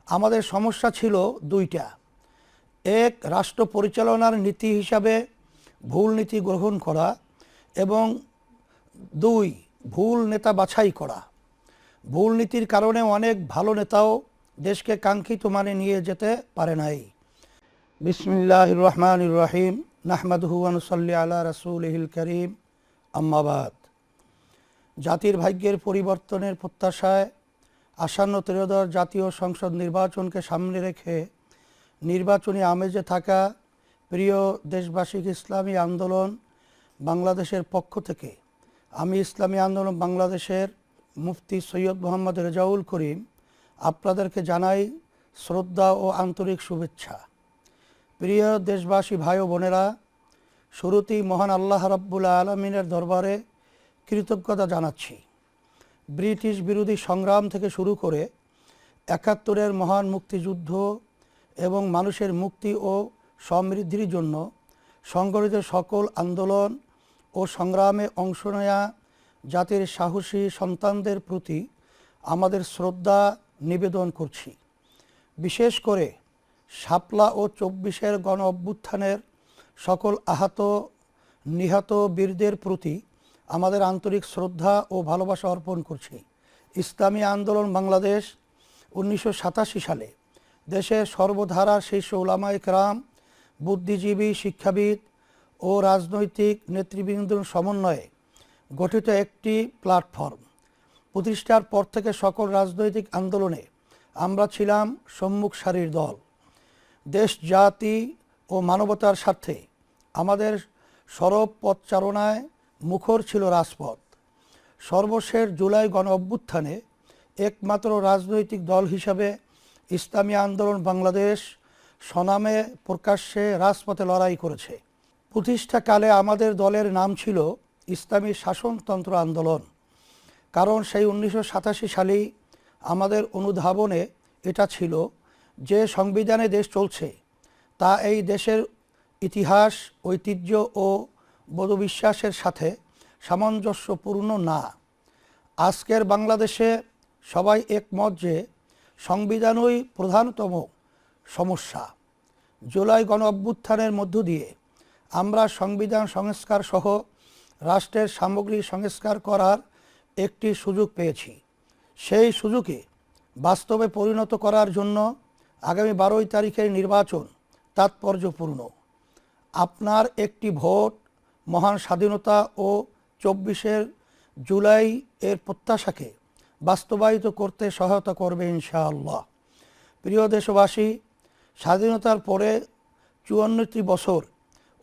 আমাদের সমস্যা ছিল দুইটা। এক, রাষ্ট্র পরিচালনার নীতি হিসাবে ভুল নীতি গ্রহণ করা, এবং দুই, ভুল নেতা বাছাই করা। ভুল নীতির কারণে অনেক ভালো নেতাও দেশকে কাঙ্ক্ষিত মানে নিয়ে যেতে পারে নাই। বিসমিল্লাহির রহমানির রহিম। নাহমাদুহু ওয়া নুসাল্লি আলা রাসূলিহিল কারীম, আম্মা বাদ। জাতির ভাগ্যের পরিবর্তনের প্রত্যাশায় আসন্ন ত্রয়োদশ জাতীয় সংসদ নির্বাচনকে সামনে রেখে নির্বাচনী আমেজে থাকা প্রিয় দেশবাসীকে ইসলামী আন্দোলন বাংলাদেশের পক্ষ থেকে আমি ইসলামী আন্দোলন বাংলাদেশের মুফতি সৈয়দ মোহাম্মদ রেজাউল করিম আপনাদেরকে জানাই শ্রদ্ধা ও আন্তরিক শুভেচ্ছা। প্রিয় দেশবাসী ভাই ও বোনেরা, শুরুতেই মহান আল্লাহ রাব্বুল আলামিনের দরবারে কৃতজ্ঞতা জানাচ্ছি। ব্রিটিশ বিরোধী সংগ্রাম থেকে শুরু করে ৭১-এর মহান মুক্তিযুদ্ধ এবং মানুষের মুক্তি ও সমৃদ্ধির জন্য সংগঠিত সকল আন্দোলন ও সংগ্রামে অংশ নেয়া জাতির সাহসী সন্তানদের প্রতি আমাদের শ্রদ্ধা নিবেদন করছি। বিশেষ করে শাপলা ও ২৪-এর গণ অভ্যুত্থানের সকল আহত নিহত বীরদের প্রতি আমাদের আন্তরিক শ্রদ্ধা ও ভালোবাসা অর্পণ করছি। ইসলামী আন্দোলন বাংলাদেশ ১৯৮৭ সালে দেশের সর্বধারা শীর্ষ উলামায়ে কেরাম, বুদ্ধিজীবী, শিক্ষাবিদ ও রাজনৈতিক নেতৃবৃন্দর সমন্বয়ে গঠিত একটি প্ল্যাটফর্ম। প্রতিষ্ঠার পর থেকে সকল রাজনৈতিক আন্দোলনে আমরা ছিলাম সম্মুখ সারির দল। দেশ, জাতি ও মানবতার স্বার্থে আমাদের সরব পথচারণায় মুখর ছিল রাজপথ। সর্বশেষ জুলাই গণ অভ্যুত্থানে একমাত্র রাজনৈতিক দল হিসাবে ইসলামী আন্দোলন বাংলাদেশ স্বনামে প্রকাশ্যে রাজপথে লড়াই করেছে। প্রতিষ্ঠাকালে আমাদের দলের নাম ছিল ইসলামী শাসনতন্ত্র আন্দোলন, কারণ সেই ১৯৮৭ সালেই আমাদের অনুধাবনে এটা ছিল যে সংবিধানে দেশ চলছে তা এই দেশের ইতিহাস, ঐতিহ্য ও বোধবিশ্বাসের সাথে সামঞ্জস্যপূর্ণ না। আজকের বাংলাদেশে সবাই একমত যে সংবিধানই প্রধানতম সমস্যা। জুলাই গণ অভ্যুত্থানের মধ্য দিয়ে আমরা সংবিধান সংস্কার সহ রাষ্ট্রের সামগ্রিক সংস্কার করার একটি সুযোগ পেয়েছি। সেই সুযোগে বাস্তবে পরিণত করার জন্য আগামী ১২ তারিখের নির্বাচন তাৎপর্যপূর্ণ। আপনার একটি ভোট মহান স্বাধীনতা ও ২৪শে জুলাই এর প্রত্যাশাকে বাস্তবায়িত করতে সহায়তা করবে ইনশাআল্লাহ। প্রিয় দেশবাসী, স্বাধীনতার পরে ৫৪টি বছর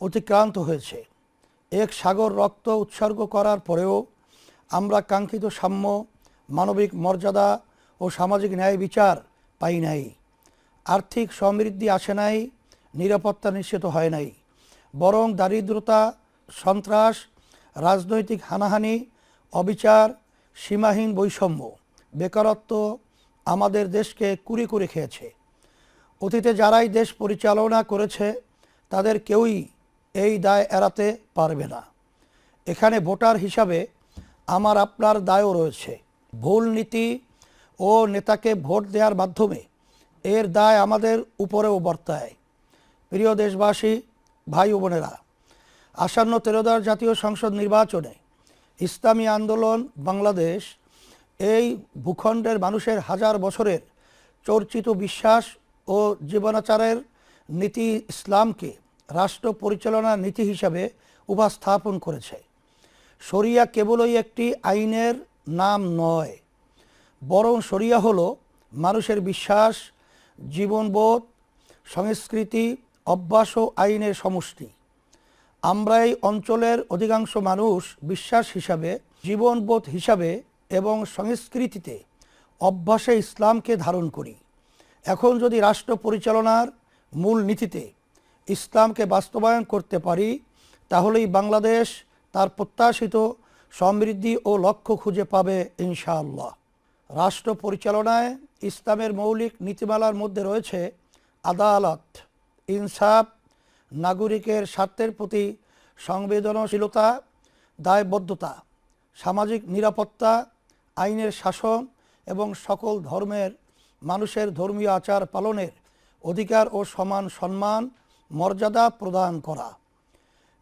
অতিক্রান্ত হয়েছে। এক সাগর রক্ত উৎসর্গ করার পরেও আমরা কাঙ্ক্ষিত সাম্য, মানবিক মর্যাদা ও সামাজিক ন্যায় বিচার পাই নাই। আর্থিক সমৃদ্ধি আসে নাই, নিরাপত্তা নিশ্চিত হয় নাই, বরং দারিদ্রতা, সন্ত্রাস, রাজনৈতিক হানাহানি, অবিচার, সীমাহীন বৈষম্য, বেকারত্ব আমাদের দেশকে কুরে কুরে খেয়েছে। অতীতে যারাই দেশ পরিচালনা করেছে তাদের কেউই এই দায় এড়াতে পারবে না। এখানে ভোটার হিসাবে আমার আপনার দায়ও রয়েছে। ভুল নীতি ও নেতাকে ভোট দেওয়ার মাধ্যমে এর দায় আমাদের উপরেও বর্তায়। প্রিয় দেশবাসী, ভাই ও বোনেরা, আসন্ন ত্রয়োদশ জাতীয় সংসদ নির্বাচনে ইসলামী আন্দোলন বাংলাদেশ এই ভূখণ্ডের মানুষের হাজার বছরের চর্চিত বিশ্বাস ও জীবনাচারের নীতি ইসলামকে রাষ্ট্র পরিচালনার নীতি হিসাবে উপস্থাপন করেছে। শরিয়া কেবলই একটি আইনের নাম নয়, বরং শরিয়া হলো মানুষের বিশ্বাস, জীবনবোধ, সংস্কৃতি, অভ্যাস ও আইনের সমষ্টি। আমরা এই অঞ্চলের অধিকাংশ মানুষ বিশ্বাস হিসাবে, জীবনবোধ হিসাবে এবং সংস্কৃতিতে, অভ্যাসে ইসলামকে ধারণ করি। এখন যদি রাষ্ট্র পরিচালনার মূল নীতিতে ইসলামকে বাস্তবায়ন করতে পারি, তাহলেই বাংলাদেশ তার প্রত্যাশিত সমৃদ্ধি ও লক্ষ্য খুঁজে পাবে ইনশাআল্লাহ। রাষ্ট্র পরিচালনায় ইসলামের মৌলিক নীতিমালার মধ্যে রয়েছে আদালত, ইনসাফ, নাগরিকের স্বার্থের প্রতি সংবেদনশীলতা, দায়বদ্ধতা, সামাজিক নিরাপত্তা, আইনের শাসন এবং সকল ধর্মের মানুষের ধর্মীয় আচার পালনের অধিকার ও সমান সম্মান মর্যাদা প্রদান করা।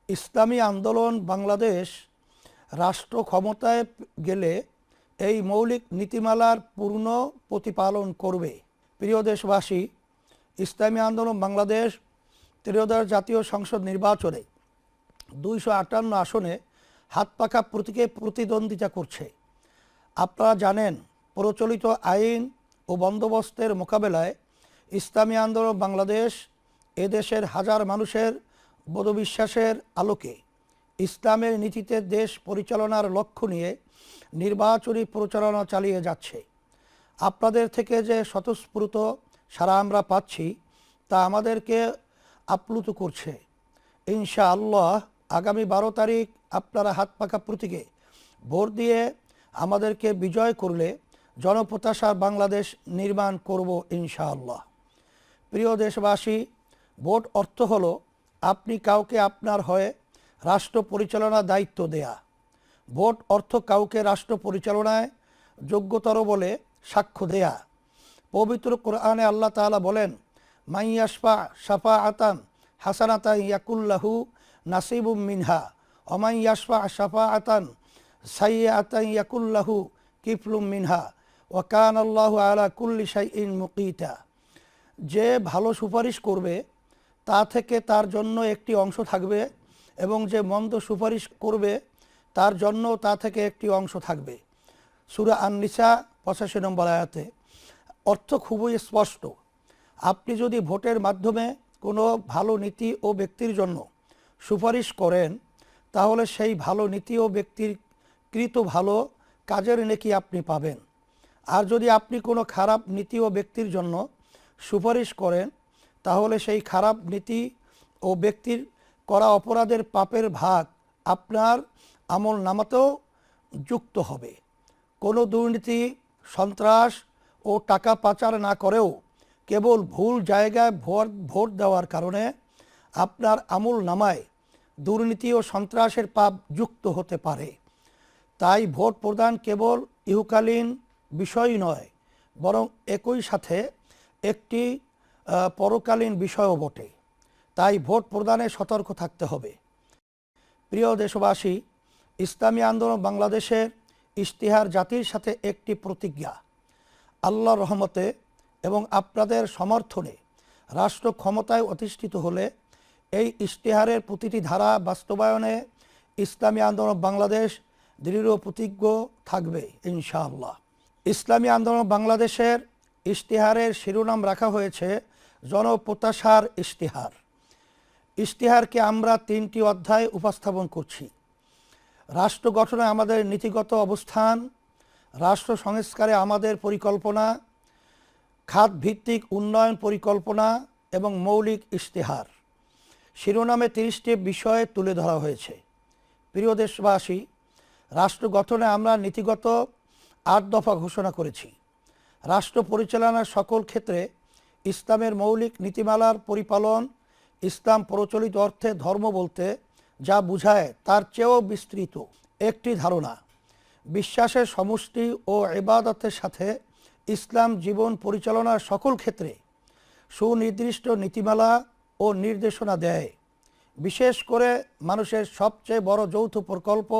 ইসলামী আন্দোলন বাংলাদেশ রাষ্ট্র ক্ষমতায় গেলে এই মৌলিক নীতিমালার পূর্ণ প্রতিপালন করবে। প্রিয় দেশবাসী, ইসলামী আন্দোলন বাংলাদেশ ত্রয়োদশ জাতীয় সংসদ নির্বাচনে 258 আসনে হাতপাখা প্রতীকে প্রতিদ্বন্দ্বিতা করছে। আপনারা জানেন, প্রচলিত আইন ও বন্দোবস্তের মোকাবেলায় ইসলামী আন্দোলন বাংলাদেশ এদেশের হাজার মানুষের বোধবিশ্বাসের আলোকে ইসলামের নীতিতে দেশ পরিচালনার লক্ষ্য নিয়ে নির্বাচনী প্রচারণা চালিয়ে যাচ্ছে। আপনাদের থেকে যে স্বতঃস্ফূর্ত সাড়া আমরা পাচ্ছি তা আমাদেরকে আপ্লুত করছে। ইনশাআল্লাহ আগামী 12 তারিখ আপনারা হাতপাখা প্রতীকে ভোট দিয়ে আমাদেরকে বিজয় করলে জনপ্রত্যাশার বাংলাদেশ নির্মাণ করব ইনশাআল্লাহ। প্রিয় দেশবাসী, ভোট অর্থ হলো আপনি কাউকে আপনার হয়ে রাষ্ট্র পরিচালনার দায়িত্ব দেয়া। ভোট অর্থ কাউকে রাষ্ট্র পরিচালনায় যোগ্যতর বলে সাক্ষ্য দেয়া। পবিত্র কোরআনে আল্লাহ তাআলা বলেন, মাইয়াশফা শাফাআতান হাসানাতান ইয়াকুল্লাহু নাসিবুম মিনহা অমাইয়াশফা শাফাআতান সাইয়্যাতান ইয়াকুল্লাহু কিফলুম মিনহা ওয়া কানাল্লাহু আলা কুল্লি শাইইন মুকিতা। যে ভালো সুপারিশ করবে তা থেকে তার জন্য একটি অংশ থাকবে এবং যে মন্দ সুপারিশ করবে তার জন্য তা থেকে একটি অংশ থাকবে। সূরা আন-নিসা 85 নম্বর আয়াতে অর্থ খুবই স্পষ্ট। আপনি যদি ভোটের মাধ্যমে কোনো ভালো নীতি ও ব্যক্তির জন্য সুপারিশ করেন তাহলে সেই ভালো নীতি ও ব্যক্তির কৃত ভালো কাজের নেকি আপনি পাবেন। আর যদি আপনি কোনো খারাপ নীতি ও ব্যক্তির জন্য সুপারিশ করেন তাহলে সেই খারাপ নীতি ও ব্যক্তির করা অপরাধের পাপের ভাগ আপনার আমল নামাতেও যুক্ত হবে। কোনো দুর্নীতি, সন্ত্রাস ও টাকা পাচার না করেও কেবল ভুল জায়গায় ভোট দেওয়ার কারণে আপনার আমল নামায় দুর্নীতি ও সন্ত্রাসের পাপ যুক্ত হতে পারে। তাই ভোট প্রদান কেবল ইহকালীন বিষয় নয়, বরং একই সাথে একটি পরকালীন বিষয়ও বটে। তাই ভোট প্রদানে সতর্ক থাকতে হবে। প্রিয় দেশবাসী, ইসলামী আন্দোলন বাংলাদেশের ইশতিহার জাতির সাথে একটি প্রতিজ্ঞা। আল্লাহর রহমতে এবং আপনাদের সমর্থনে রাষ্ট্র ক্ষমতায় অধিষ্ঠিত হলে এই ইশতিহারের প্রতিটি ধারা বাস্তবায়নে ইসলামী আন্দোলন বাংলাদেশ দৃঢ় প্রতিজ্ঞ থাকবে ইনশাআল্লাহ। ইসলামী আন্দোলন বাংলাদেশের ইশতিহারের শিরোনাম রাখা হয়েছে জনপ্রত্যাশার ইশতিহার। ইশতিহারকে আমরা 3টি অধ্যায়ে উপস্থাপন করছি। রাষ্ট্র গঠনে আমাদের নীতিগত অবস্থান, রাষ্ট্র সংস্কারে আমাদের পরিকল্পনা, খাতভিত্তিক উন্নয়ন পরিকল্পনা এবং মৌলিক ইশতিহার। শিরোনামে 30টি বিষয় তুলে ধরা হয়েছে। প্রিয় দেশবাসী, রাষ্ট্র গঠনে আমরা নীতিগত 8 দফা ঘোষণা করেছি। রাষ্ট্র পরিচালনার সকল ক্ষেত্রে ইসলামের মৌলিক নীতিমালার পরিপালন, ইসলাম প্রচলিত অর্থে ধর্ম বলতে যা বোঝায় তার চেয়েও বিস্তৃত একটি ধারণা। বিশ্বাসের সমষ্টি ও ইবাদতের সাথে ইসলাম জীবন পরিচালনার সকল ক্ষেত্রে সুনির্দিষ্ট নীতিমালা ও নির্দেশনা দেয়। বিশেষ করে মানুষের সবচেয়ে বড় যৌথ প্রকল্প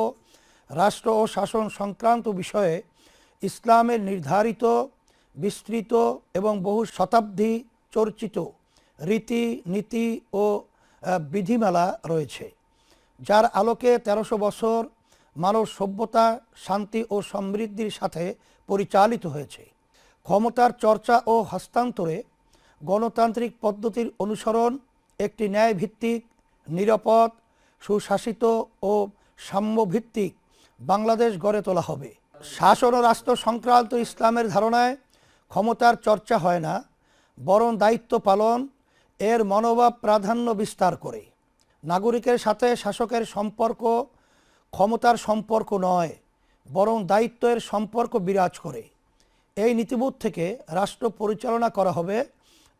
রাষ্ট্র ও শাসন সংক্রান্ত বিষয়ে ইসলামের নির্ধারিত, বিস্তৃত এবং বহু শতাব্দী চর্চিত রীতি নীতি ও বিধিমালা রয়েছে, যার আলোকে 1300 বছর মানব সভ্যতা শান্তি ও সমৃদ্ধির সাথে পরিচালিত হয়েছে। ক্ষমতার চর্চা ও হস্তান্তরে গণতান্ত্রিক পদ্ধতির অনুসরণ একটি ন্যায়ভিত্তিক, নিরাপদ, সুশাসিত ও সাম্যভিত্তিক বাংলাদেশ গড়ে তোলা হবে। শাসন ও রাষ্ট্র সংক্রান্ত ইসলামের ধারণায় ক্ষমতার চর্চা হয় না, বরং দায়িত্ব পালন এর মনোভাব প্রাধান্য বিস্তার করে। নাগরিকের সাথে শাসকের সম্পর্ক ক্ষমতার সম্পর্ক নয়, বরং দায়িত্বের সম্পর্ক বিরাজ করে। এই নীতিবোধ থেকে রাষ্ট্র পরিচালনা করা হবে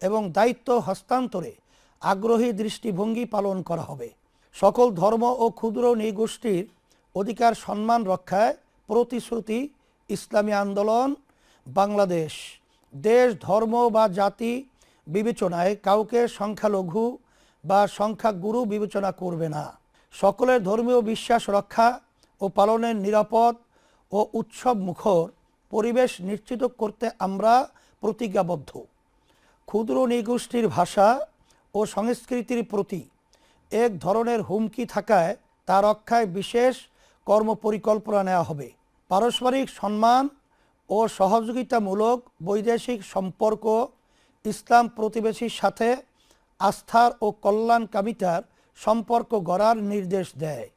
এবং দায়িত্ব হস্তান্তরে আগ্রহী দৃষ্টিভঙ্গি পালন করা হবে। সকল ধর্ম ও ক্ষুদ্র নৃগোষ্ঠীর অধিকার সম্মান রক্ষায় প্রতিশ্রুতি ইসলামী আন্দোলন বাংলাদেশ দেশ, ধর্ম বা জাতি বিবেচনায় কাউকে সংখ্যালঘু বা সংখ্যাগুরু বিবেচনা করবে না। সকলের ধর্মীয় বিশ্বাস রক্ষা ও পালনের নিরাপদ ও উৎসব মুখর পরিবেশ নিশ্চিত করতে আমরা প্রতিজ্ঞাবদ্ধ। ক্ষুদ্র নৃগোষ্ঠীর ভাষা ও সংস্কৃতির প্রতি এক ধরনের হুমকি থাকায় তা রক্ষায় বিশেষ কর্মপরিকল্পনা নেওয়া হবে। পারস্পরিক সম্মান ও সহযোগিতামূলক বৈদেশিক সম্পর্ক ইসলাম প্রতিবেশীর সাথে আস্থার ও কল্যাণকামিতার সম্পর্ক গড়ার নির্দেশ দেয়।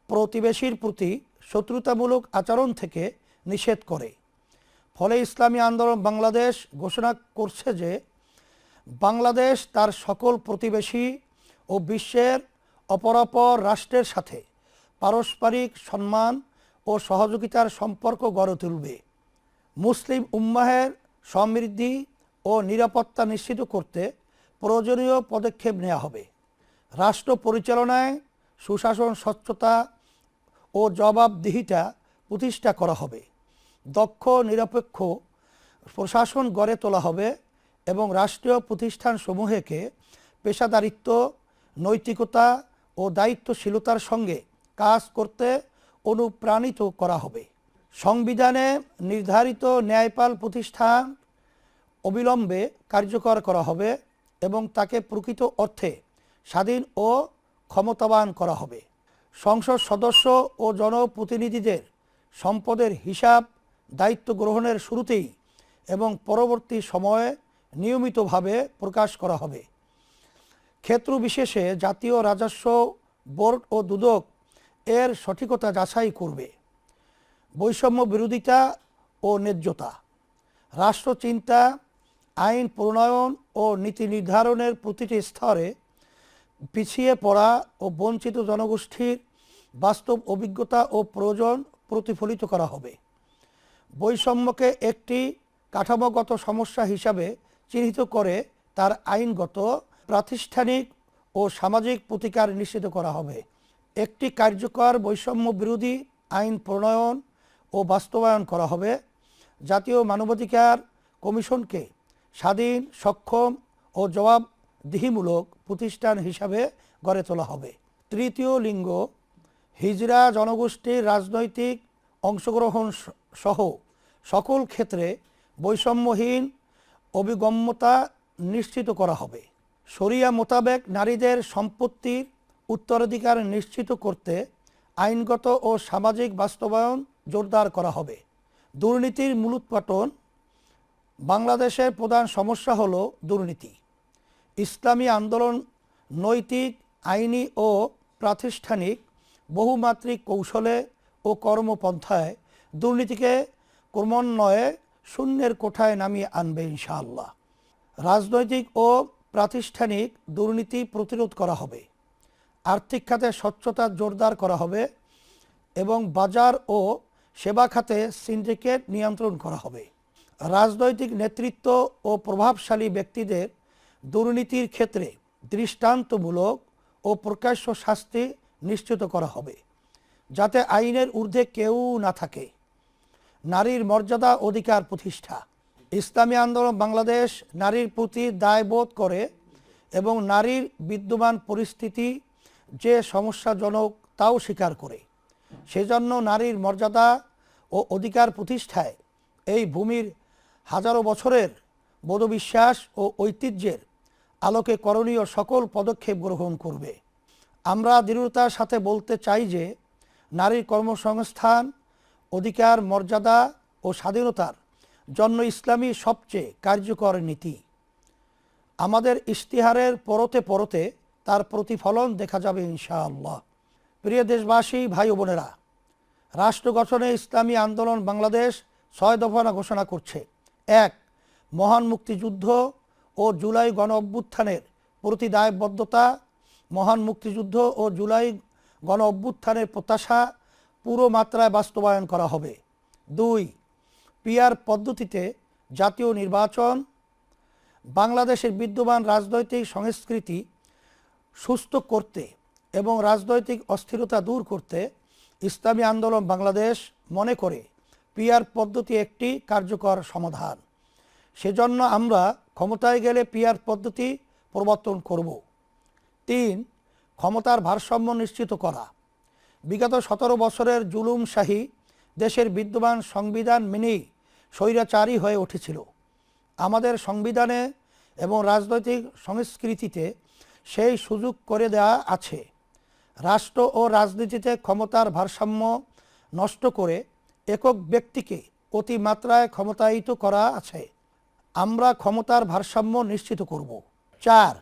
প্রতিবেশীর প্রতি শত্রুতামূলক আচরণ থেকে নিষেধ করে। ফলে ইসলামী আন্দোলন বাংলাদেশ ঘোষণা করছে যে বাংলাদেশ তার সকল প্রতিবেশী ও বিশ্বের অপরাপর রাষ্ট্রের সাথে পারস্পরিক সম্মান ও সহযোগিতার সম্পর্ক গড়ে তুলবে। মুসলিম উম্মাহের সমৃদ্ধি ও নিরাপত্তা নিশ্চিত করতে প্রয়োজনীয় পদক্ষেপ নেওয়া হবে। রাষ্ট্র পরিচালনায় সুশাসন, স্বচ্ছতা ও জবাবদিহিতা প্রতিষ্ঠা করা হবে। দক্ষ নিরপেক্ষ প্রশাসন গড়ে তোলা হবে এবং রাষ্ট্রীয় প্রতিষ্ঠানসমূহকে পেশাদারিত্ব, নৈতিকতা ও দায়িত্বশীলতার সঙ্গে কাজ করতে অনুপ্রাণিত করা হবে। সংবিধানে নির্ধারিত ন্যায়পাল প্রতিষ্ঠান অবিলম্বে কার্যকর করা হবে এবং তাকে প্রকৃত অর্থে স্বাধীন ও ক্ষমতাবান করা হবে। সংসদ সদস্য ও জনপ্রতিনিধিদের সম্পদের হিসাব দায়িত্ব গ্রহণের শুরুতেই এবং পরবর্তী সময়ে নিয়মিতভাবে প্রকাশ করা হবে। ক্ষেত্র বিশেষে জাতীয় রাজস্ব বোর্ড ও দুদক এর সঠিকতা যাচাই করবে। বৈষম্য বিরোধিতা ও ন্যায্যতা, রাষ্ট্রচিন্তা, আইন প্রণয়ন ও নীতি নির্ধারণের প্রতিটি স্তরে পিছিয়ে পড়া ও বঞ্চিত জনগোষ্ঠীর বাস্তব অভিজ্ঞতা ও প্রয়োজন প্রতিফলিত করা হবে। বৈষম্যকে একটি কাঠামোগত সমস্যা হিসাবে চিহ্নিত করে তার আইনগত, প্রাতিষ্ঠানিক ও সামাজিক প্রতিকার নিশ্চিত করা হবে। একটি কার্যকর বৈষম্য বিরোধী আইন প্রণয়ন ও বাস্তবায়ন করা হবে। জাতীয় মানবাধিকার কমিশনকে স্বাধীন, সক্ষম ও জবাবদিহিমূলক প্রতিষ্ঠান হিসাবে গড়ে তোলা হবে। তৃতীয় লিঙ্গ, হিজড়া জনগোষ্ঠীর রাজনৈতিক অংশগ্রহণ সহ সকল ক্ষেত্রে বৈষম্যহীন অভিগম্যতা নিশ্চিত করা হবে। শরিয়া মোতাবেক নারীদের সম্পত্তির উত্তরাধিকার নিশ্চিত করতে আইনগত ও সামাজিক বাস্তবায়ন জোরদার করা হবে। দুর্নীতির মূলোৎপাটন, বাংলাদেশের প্রধান সমস্যা হলো দুর্নীতি। ইসলামী আন্দোলন নৈতিক, আইনি ও প্রাতিষ্ঠানিক বহুমাত্রিক কৌশলে ও কর্মপন্থায় দুর্নীতিকে ক্রমান্বয়ে শূন্যের কোঠায় নামিয়ে আনবে ইনশাআল্লাহ। রাজনৈতিক ও প্রাতিষ্ঠানিক দুর্নীতি প্রতিরোধ করা হবে। আর্থিক খাতে স্বচ্ছতা জোরদার করা হবে এবং বাজার ও সেবা খাতে সিন্ডিকেট নিয়ন্ত্রণ করা হবে। রাজনৈতিক নেতৃত্ব ও প্রভাবশালী ব্যক্তিদের দুর্নীতির ক্ষেত্রে দৃষ্টান্তমূলক ও প্রকাশ্য শাস্তি নিশ্চিত করা হবে, যাতে আইনের ঊর্ধ্বে কেউ না থাকে। নারীর মর্যাদা, অধিকার প্রতিষ্ঠা, ইসলামী আন্দোলন বাংলাদেশ নারীর প্রতি দায়বোধ করে এবং নারীর বিদ্যমান পরিস্থিতি যে সমস্যাজনক তাও স্বীকার করে। সেজন্য নারীর মর্যাদা ও অধিকার প্রতিষ্ঠায় এই ভূমির হাজারো বছরের বোধবিশ্বাস ও ঐতিহ্যের আলোকে করণীয় সকল পদক্ষেপ গ্রহণ করবে। আমরা দৃঢ়তার সাথে বলতে চাই যে নারীর কর্মসংস্থান, অধিকার, মর্যাদা ও স্বাধীনতার জন্য ইসলামী সবচেয়ে কার্যকর নীতি। আমাদের ইশতিহারের পরতে পরতে তার প্রতিফলন দেখা যাবে ইনশাআল্লাহ। প্রিয় দেশবাসী, ভাই ও বোনেরা, রাষ্ট্র গঠনে ইসলামী আন্দোলন বাংলাদেশ 6 দফা ঘোষণা করছে। 1. মহান মুক্তিযুদ্ধ ও জুলাই গণ অভ্যুত্থানের প্রতি দায়বদ্ধতা। মহান মুক্তিযুদ্ধ ও জুলাই গণ অভ্যুত্থানের প্রত্যাশা পুরো মাত্রায় বাস্তবায়ন করা হবে। 2. পিআর পদ্ধতিতে জাতীয় নির্বাচন। বাংলাদেশের বিদ্যমান রাজনৈতিক সংস্কৃতি সুস্থ করতে এবং রাজনৈতিক অস্থিরতা দূর করতে ইসলামী আন্দোলন বাংলাদেশ মনে করে পিআর পদ্ধতি একটি কার্যকর সমাধান। সেজন্য আমরা ক্ষমতায় গেলে পিআর পদ্ধতি প্রবর্তন করব। 3. ক্ষমতার ভারসাম্য নিশ্চিত করা। বিগত 17 বছরের জুলুমশাহী দেশের বিদ্যমান সংবিধান মেনেই স্বৈরাচারী হয়ে উঠেছিল। আমাদের সংবিধানে এবং রাজনৈতিক সংস্কৃতিতে সেই সুযোগ করে দেওয়া আছে। রাষ্ট্র ও রাজনীতিতে ক্ষমতার ভারসাম্য নষ্ট করে একক ব্যক্তিকে অতিমাত্রায় ক্ষমতায়িত করা আছে। আমরা ক্ষমতার ভারসাম্য নিশ্চিত করব। 4.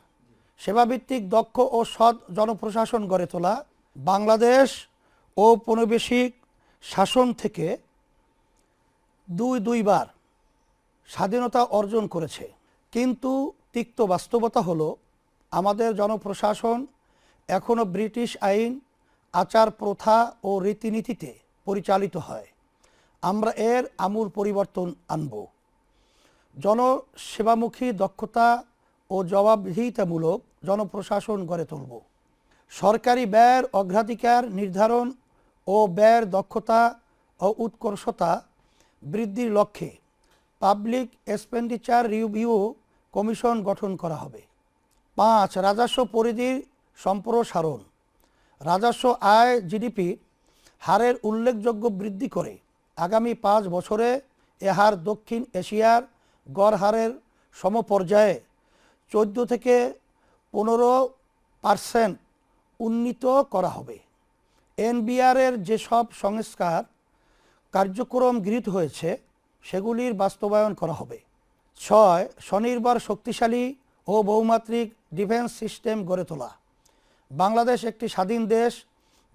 সেবাভিত্তিক দক্ষ ও সৎ জনপ্রশাসন গড়ে তোলা। বাংলাদেশ ঔপনিবেশিক শাসন থেকে দুইবার স্বাধীনতা অর্জন করেছে, কিন্তু তিক্ত বাস্তবতা হলো আমাদের জনপ্রশাসন এখনও ব্রিটিশ আইন, আচার প্রথা ও রীতিনীতিতে পরিচালিত হয়। আমরা এর আমূল পরিবর্তন আনব। জনসেবামুখী দক্ষতা ও জবাবদিহিতামূলক জনপ্রশাসন গড়ে তুলব। সরকারি ব্যয়ের অগ্রাধিকার নির্ধারণ ও ব্যয়ের দক্ষতা ও উৎকর্ষতা বৃদ্ধির লক্ষ্যে পাবলিক এক্সপেন্ডিচার রিভিউ কমিশন গঠন করা হবে। 5. রাজস্ব পরিধির সম্প্রসারণ। রাজস্ব আয় জিডিপি হারের উল্লেখযোগ্য বৃদ্ধি করে আগামী 5 বছরে এ হার দক্ষিণ এশিয়ার গড় হারের সমপর্যায়ে 14 থেকে 15% উন্নীত করা হবে। এনবিআরের যেসব সংস্কার কার্যক্রম গৃহীত হয়েছে সেগুলির বাস্তবায়ন করা হবে। 6. স্বনির্ভর শক্তিশালী ও বহুমাত্রিক ডিফেন্স সিস্টেম গড়ে তোলা। বাংলাদেশ একটি স্বাধীন দেশ।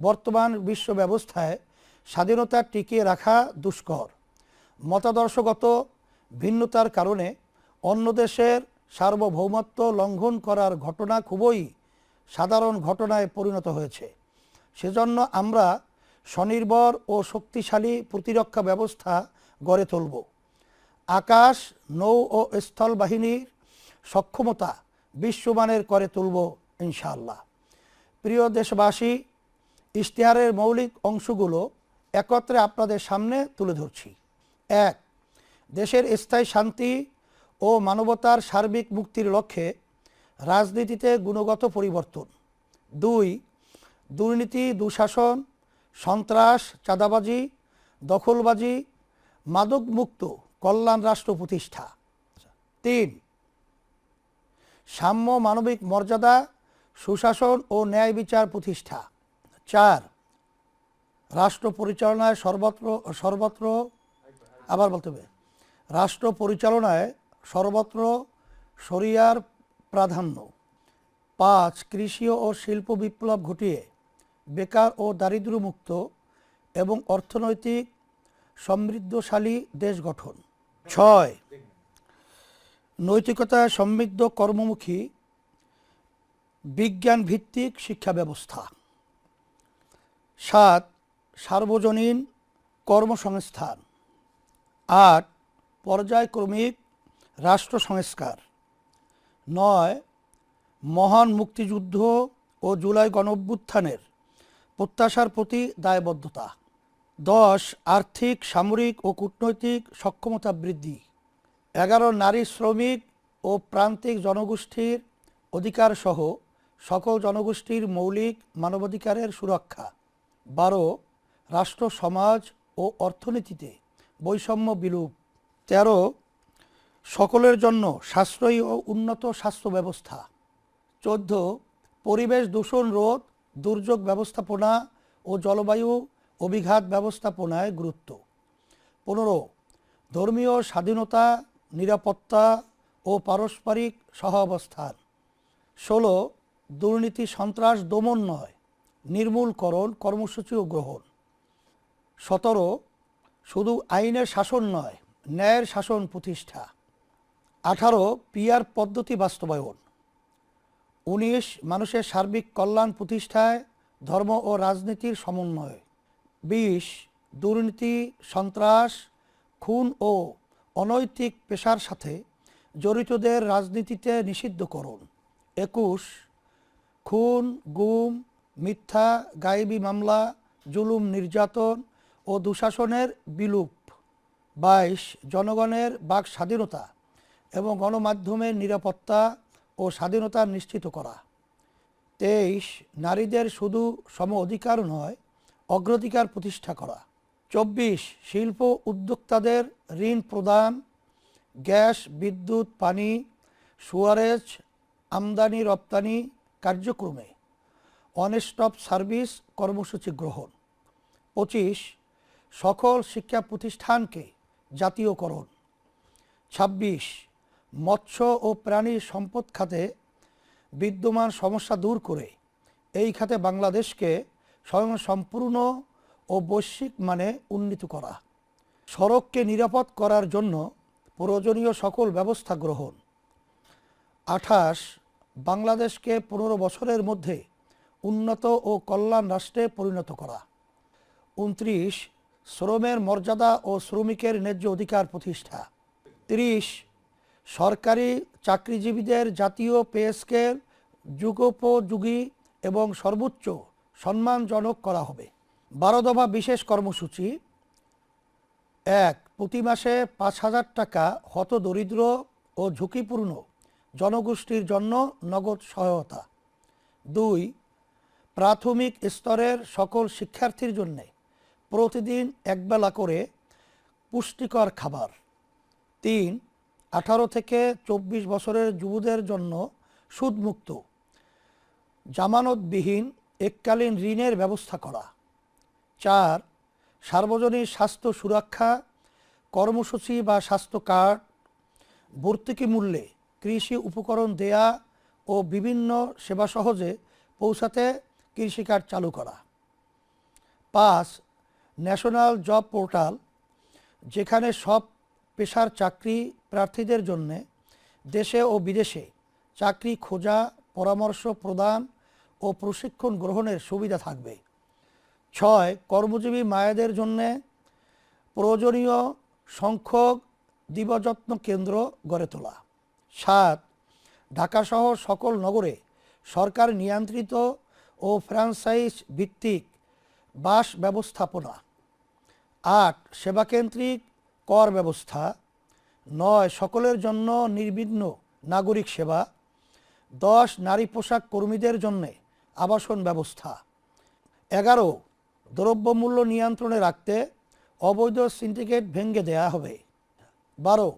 বর্তমান বিশ্ব ব্যবস্থায় স্বাধীনতা টিকিয়ে রাখা দুষ্কর। মতাদর্শগত ভিন্নতার কারণে অন্য দেশের সার্বভৌমত্ব লঙ্ঘন করার ঘটনা খুবই সাধারণ ঘটনায় পরিণত হয়েছে। সেজন্য আমরা স্বনির্ভর ও শক্তিশালী প্রতিরক্ষা ব্যবস্থা গড়ে তুলব। আকাশ, নৌ ও স্থল বাহিনীর সক্ষমতা বিশ্বমানের করে তুলব ইনশাআল্লাহ। প্রিয় দেশবাসী, ইশতেহারের মৌলিক অংশগুলো একত্রে আপনাদের সামনে তুলে ধরছি। 1. দেশের স্থায়ী শান্তি ও মানবতার সার্বিক মুক্তির লক্ষ্যে রাজনীতিতে গুণগত পরিবর্তন। 2. দুর্নীতি, দুঃশাসন, সন্ত্রাস, চাঁদাবাজি, দখলবাজি, মাদকমুক্ত কল্যাণ রাষ্ট্র প্রতিষ্ঠা। 3. সাম্য, মানবিক মর্যাদা, সুশাসন ও ন্যায় বিচার প্রতিষ্ঠা। 4. রাষ্ট্র পরিচালনায় রাষ্ট্র পরিচালনায় সর্বত্র শরিয়ার প্রাধান্য। 5. কৃষি ও শিল্প বিপ্লব ঘটিয়ে বেকার ও দারিদ্র্যমুক্ত এবং অর্থনৈতিক সমৃদ্ধশালী দেশ গঠন। 6. নৈতিকতা সমৃদ্ধ কর্মমুখী বিজ্ঞান ভিত্তিক শিক্ষা ব্যবস্থা। 7. সার্বজনীন কর্মসংস্থান। 8. পর্যায়ক্রমিক রাষ্ট্র সংস্কার। 9. মহান মুক্তিযুদ্ধ ও জুলাই গণঅভ্যুত্থানের প্রত্যাশার প্রতি দায়বদ্ধতা। 10. আর্থিক, সামরিক ও কূটনৈতিক সক্ষমতা বৃদ্ধি। 11. নারী, শ্রমিক ও প্রান্তিক জনগোষ্ঠীর অধিকার সহ সকল জনগোষ্ঠীর মৌলিক মানবাধিকারের সুরক্ষা। 12. রাষ্ট্র, সমাজ ও অর্থনীতিতে বৈষম্য বিলোপ। 13. সকলের জন্য সাশ্রয়ী ও উন্নত স্বাস্থ্য ব্যবস্থা। 14. পরিবেশ দূষণ রোধ, দুর্যোগ ব্যবস্থাপনা ও জলবায়ু অভিঘাত ব্যবস্থাপনায় গুরুত্ব। 15. ধর্মীয় স্বাধীনতা, নিরাপত্তা ও পারস্পরিক সহাবস্থান। 16. দুর্নীতি, সন্ত্রাস দমন নয়, নির্মূলকরণ কর্মসূচি ও গ্রহণ। 17. শুধু আইনের শাসন নয়, ন্যায়ের শাসন প্রতিষ্ঠা। 18. পিআর পদ্ধতি বাস্তবায়ন। 19. মানুষের সার্বিক কল্যাণ প্রতিষ্ঠায় ধর্ম ও রাজনীতির সমন্বয়। 20. দুর্নীতি, সন্ত্রাস, খুন ও অনৈতিক পেশার সাথে জড়িতদের রাজনীতিতে নিষিদ্ধকরণ। 21. খুন, গুম, মিথ্যা, গায়েবী মামলা, জুলুম, নির্যাতন ও দুঃশাসনের বিলোপ। 22. জনগণের বাক স্বাধীনতা এবং গণমাধ্যমের নিরাপত্তা ও স্বাধীনতা নিশ্চিত করা। 23 নারীদের শুধু সম অধিকার নয়, অগ্রাধিকার প্রতিষ্ঠা করা। 24 শিল্প উদ্যোক্তাদের ঋণ প্রদান, গ্যাস, বিদ্যুৎ, পানি, সুয়ারেজ, আমদানি রপ্তানি কার্যক্রমে ওয়ান স্টপ সার্ভিস কর্মসূচি গ্রহণ। 25 সকল শিক্ষা প্রতিষ্ঠানকে জাতীয়করণ। 26 মৎস্য ও প্রাণী সম্পদ খাতে বিদ্যমান সমস্যা দূর করে এই খাতে বাংলাদেশকে স্বয়ংসম্পূর্ণ ও বৈশ্বিক মানে উন্নীত করা। সড়ককে নিরাপদ করার জন্য প্রয়োজনীয় সকল ব্যবস্থা গ্রহণ। 28 বাংলাদেশকে 15 বছরের মধ্যে উন্নত ও কল্যাণ রাষ্ট্রে পরিণত করা। 29 শ্রমের মর্যাদা ও শ্রমিকের ন্যায্য অধিকার প্রতিষ্ঠা। 30 সরকারি চাকরিজীবীদের জাতীয় পে স্কেল যুগোপযোগী এবং সর্বোচ্চ সম্মানজনক করা হবে। 12 দফা বিশেষ কর্মসূচি। 1 প্রতি মাসে 5,000 টাকা হতদরিদ্র ও ঝুঁকিপূর্ণ জনগোষ্ঠীর জন্য নগদ সহায়তা। 2 প্রাথমিক স্তরের সকল শিক্ষার্থীর জন্য প্রতিদিন একবেলা করে পুষ্টিকর খাবার। 3 18 থেকে 24 বছরের যুবদের জন্য সুদমুক্ত জামানতবিহীন এককালীন ঋণের ব্যবস্থা করা। 4 সার্বজনীন স্বাস্থ্য সুরক্ষা কর্মসূচি বা স্বাস্থ্য কার্ড, ভর্তুকি মূল্যে কৃষি উপকরণ দেয়া ও বিভিন্ন সেবা সহজে পৌঁছাতে কৃষিকার্ড চালু করা। 5 ন্যাশনাল জব পোর্টাল, যেখানে সব পেশার চাকরি প্রার্থীদের জন্য দেশে ও বিদেশে চাকরি খোঁজা, পরামর্শ প্রদান ও প্রশিক্ষণ গ্রহণের সুবিধা থাকবে। 6 কর্মজীবী মায়েদের জন্য প্রয়োজনীয় সংখ্যক দিবযত্ন কেন্দ্র গড়ে তোলা। 7 ঢাকাসহ সকল নগরে সরকার নিয়ন্ত্রিত ও ফ্র্যাঞ্চাইজ ভিত্তিক বাস ব্যবস্থাপনা। 8 সেবাকেন্দ্রিক কর ব্যবস্থা। 9 সকলের জন্য নির্বিঘ্ন নাগরিক সেবা। 10 নারী পোশাক কর্মীদের জন্য আবাসন ব্যবস্থা। 11 দ্রব্যমূল্য নিয়ন্ত্রণে রাখতে অবৈধ সিন্ডিকেট ভেঙে দেয়া হবে। 12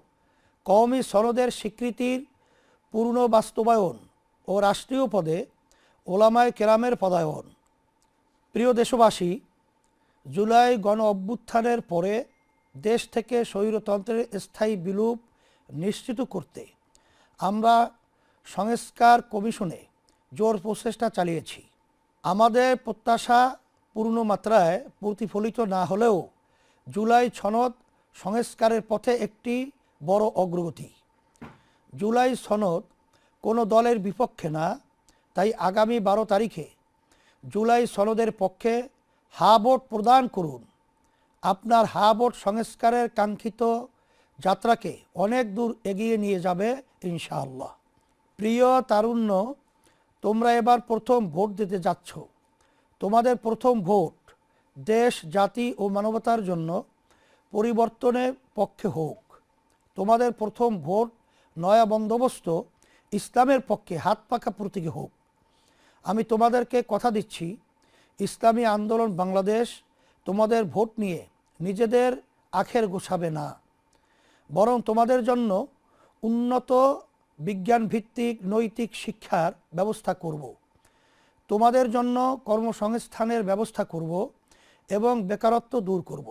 কওমি সনদের স্বীকৃতির পূর্ণ বাস্তবায়ন ও রাষ্ট্রীয় পদে ওলামায়ে কেরামের পদায়ন। প্রিয় দেশবাসী, জুলাই গণ অভ্যুত্থানের পরে দেশ থেকে স্বৈরতন্ত্রের স্থায়ী বিলুপ নিশ্চিত করতে আমরা সংস্কার কমিশনে জোর প্রচেষ্টা চালিয়েছি। আমাদের প্রত্যাশা পূর্ণ মাত্রায় প্রতিফলিত না হলেও জুলাই সনদ সংস্কারের পথে একটি বড় অগ্রগতি। জুলাই সনদ কোনো দলের বিপক্ষে না, তাই আগামী 12 তারিখে জুলাই সনদের পক্ষে হা ভোট প্রদান করুন। আপনার হা ভোট সংস্কারের কাঙ্ক্ষিত যাত্রাকে অনেক দূর এগিয়ে নিয়ে যাবে ইনশাআল্লাহ। প্রিয় তারুণ্য, তোমরা এবার প্রথম ভোট দিতে যাচ্ছ। তোমাদের প্রথম ভোট দেশ, জাতি ও মানবতার জন্য পরিবর্তনের পক্ষে হোক। তোমাদের প্রথম ভোট নয়া বন্দোবস্ত ইসলামের পক্ষে হাত পাকা প্রতীকী হোক। আমি তোমাদেরকে কথা দিচ্ছি, ইসলামী আন্দোলন বাংলাদেশ তোমাদের ভোট নিয়ে নিজেদের আখের গোছাবে না, বরং তোমাদের জন্য উন্নত বিজ্ঞানভিত্তিক নৈতিক শিক্ষার ব্যবস্থা করব। তোমাদের জন্য কর্মসংস্থানের ব্যবস্থা করব এবং বেকারত্ব দূর করব।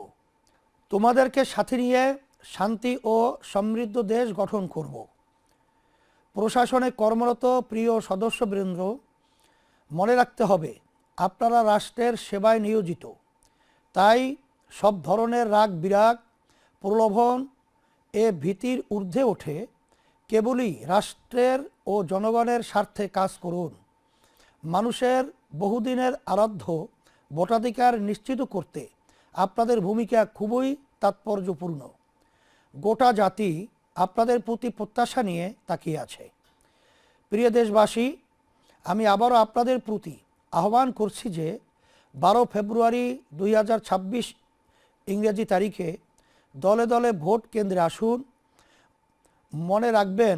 তোমাদেরকে সাথে নিয়ে শান্তি ও সমৃদ্ধ দেশ গঠন করব। প্রশাসনে কর্মরত প্রিয় সদস্যবৃন্দ, মনে রাখতে হবে আপনারা রাষ্ট্রের সেবায় নিয়োজিত। তাই সব ধরনের রাগ বিরাগ, প্রলোভন এ ভীতির ঊর্ধ্বে ওঠে কেবলই রাষ্ট্রের ও জনগণের স্বার্থে কাজ করুন। মানুষের বহুদিনের আরাধ্য ভোটাধিকার নিশ্চিত করতে আপনাদের ভূমিকা খুবই তাৎপর্যপূর্ণ। গোটা জাতি আপনাদের প্রতি প্রত্যাশা নিয়ে তাকিয়ে আছে। প্রিয় দেশবাসী, আমি আবারও আপনাদের প্রতি আহ্বান করছি যে 12 ফেব্রুয়ারি 2026 ইংরেজি তারিখে দলে দলে ভোট কেন্দ্রে আসুন। মনে রাখবেন,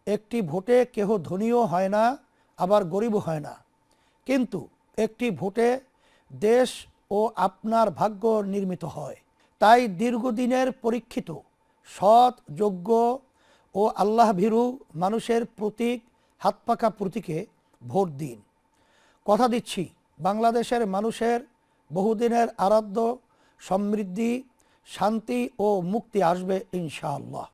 একটি ভোটে কেহ ধনীও হয় না, আবার গরিবও হয় না, কিন্তু একটি ভোটে দেশ ও আপনার ভাগ্য নির্মিত হয়। তাই দীর্ঘদিনের পরীক্ষিত, সৎ, যোগ্য ও আল্লাহভীরু মানুষের প্রতীক, হাতপাখা প্রতীকে ভোট দিন। কথা দিচ্ছি, বাংলাদেশের মানুষের বহুদিনের আরাধ্য সমৃদ্ধি, শান্তি ও মুক্তি আসবে ইনশাআল্লাহ।